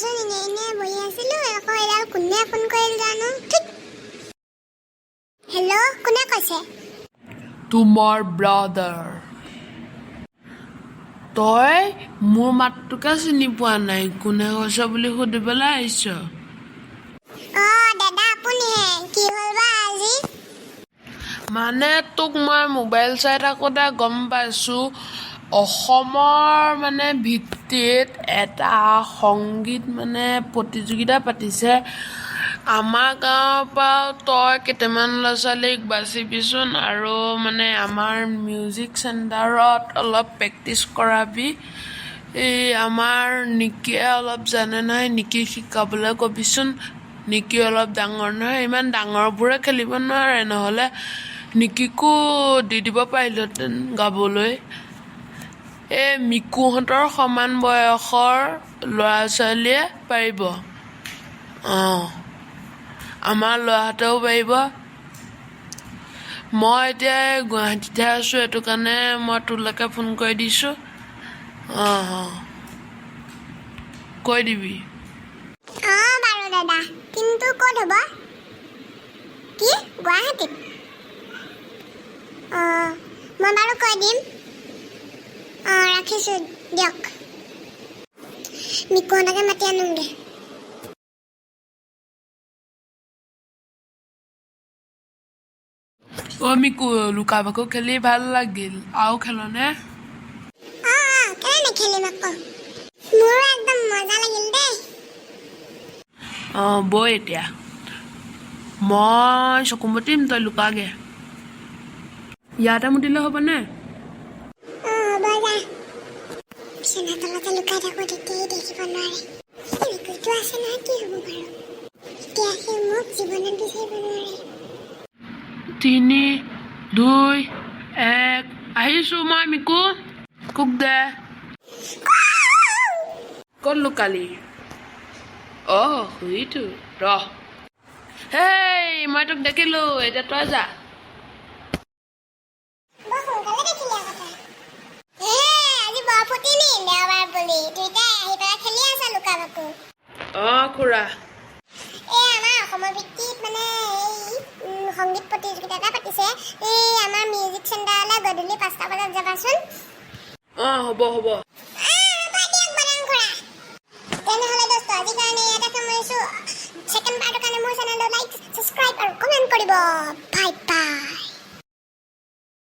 মইচোন এনে বহি আছিলো আকৌ এডাল কোনে ফোন কৰিল জানো হেল্ল' কোনে কৈছে তোমাৰ ব্ৰাদাৰ তই মোৰ মাতটোকে চিনি পোৱা নাই কোনে কৈছে বুলি সুধিবলৈ আহিছ দাদা আপুনিহে কি হ'ল বা আজি মানে তোক মই মোবাইল চাই থাকোঁতে গম পাইছোঁ অসমৰ মানে ভিত্তিত এটা সংগীত মানে প্ৰতিযোগিতা পাতিছে আমাৰ গাঁৱৰ পৰাও তই কেইটামান ল'ৰা ছোৱালীক বাচিবিচোন আৰু মানে আমাৰ মিউজিক চেণ্টাৰত অলপ প্ৰেক্টিচ কৰাবি এই আমাৰ নিকিয়ে অলপ জানে নহয় নিকি শিকাবলৈ কবিচোন নিকি অলপ ডাঙৰ নহয় ইমান ডাঙৰবোৰে খেলিব নোৱাৰে নহ'লে নিকিকো দি দিব পাৰিলোহেঁতেন গাবলৈ এই মিকুহঁতৰ সমান বয়সৰ ল'ৰা ছোৱালীয়ে পাৰিব অঁ আমাৰ ল'ৰাহঁতেও পাৰিব মই এতিয়া গুৱাহাটীতহে আছোঁ সেইটো কাৰণে মই তোলৈকে ফোন কৰি দিছোঁ অঁ কৈ দিবি বাৰু দাদা কিন্তু ক'ত হ'ব কি গুৱাহাটীত মই বাৰু কৈ দিম ৰাখিছোঁ দিয়ক মিকুহঁতকে মাতি আনোগৈ অ' মিকু লুকা ভাকু খেলি ভাল লাগিল আৰু খেলনে কেলে নেখেলিম আকৌ মোৰো একদম মজা লাগিল দেই অঁ বৈ এতিয়া মই চকু মুতিম তই লুকাগে ইয়াতে মুতিলে হ'বনে হ'ব যা বিচনা তলতে লুকাই থাকোঁ তেতিয়াই দেখিব নোৱাৰে মেকুৰীটো আছে নহয় কি হ'ব বাৰু এতিয়া সি মোক জীৱনত বিচাৰিব নোৱাৰে 3, 2, 1 আহিছোঁ মই মিকু কুক দে ক'ত লুকালি অঁ শুইতো ৰহ হেই মই তোক দেখিলোঁ এতিয়া তই যা বৰ সোনকালে দেখিলি আকৌ তই আজি বৰ ফুটি নি দেওবাৰ বুলি দুইটাই আহি পেলাই খেলি আছা লুকা ভাকু অঁ খুৰা আমাৰ অসমৰ ভিত্তিত মানে এই সংগীত প্ৰতিযোগিতা এটা পাতিছে এই আমাৰ মিউজিক চেণ্টাৰলৈ গধূলি 5টা বজাত যাবাচোন অঁ হ'ব তেনেহ'লে দোস্ত আজিৰ কাৰণে ইয়াতে সামৰিছোঁ ছেকেণ্ড পাৰ্টৰ কাৰণে মোৰ চেনেলটো লাইক ছাবস্ক্ৰাইব আৰু কমেণ্ট কৰিব বাই বাই